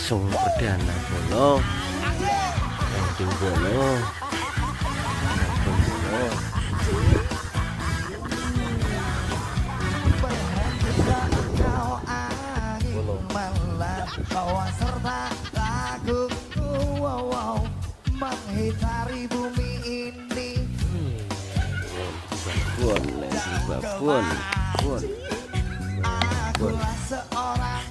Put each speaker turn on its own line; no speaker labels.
langsung perdana Bono Ranking Bono
bawa serta laguku menghitari bumi ini.
Babon
Akulah seorang